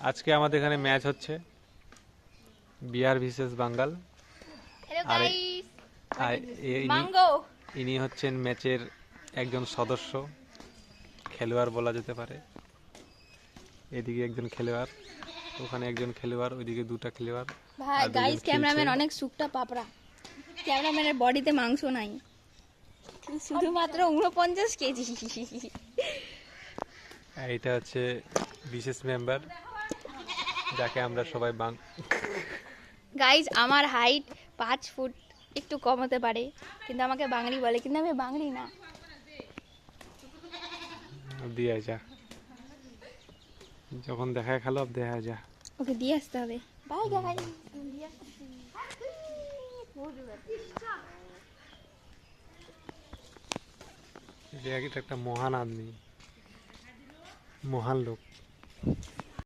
আজকে আমাদের এখানে ম্যাচ হচ্ছে বিহার ভিসেস বাঙ্গাল। হ্যালো আর গাইস, আর মাঙ্গো। ইনি হচ্ছেন ম্যাচের একজন সদস্য, খেলোয়াড় বলা যেতে পারে। এদিকে একজন খেলোয়াড়, ওখানে একজন খেলোয়াড়, ওইদিকে দুটা খেলোয়াড়। ভাই আর দুজন গাইস, খেলছে। ক্যামেরাম্যান অনেক শুকটা পাপড়া। ক্যামেরাম্যানের বডিতে মাংস নাই, শুধুমাত্র 49 কেজি। আর এটা হচ্ছে বিশেষ মেম্বার, যাকে আমরা সবাই গাইস, আমার হাইট 5 ফুট, একটু কম হতে পারে, কিন্তু আমাকে বাঙালি বলে, কিন্তু আমি বাঙালি না। দিয়ে যা, যখন দেখায় খেলো দেখা যা। ওকে দিয়ে আসতে হবে। Bye guys. এটা একটা মহান আদমি, মহান লোক।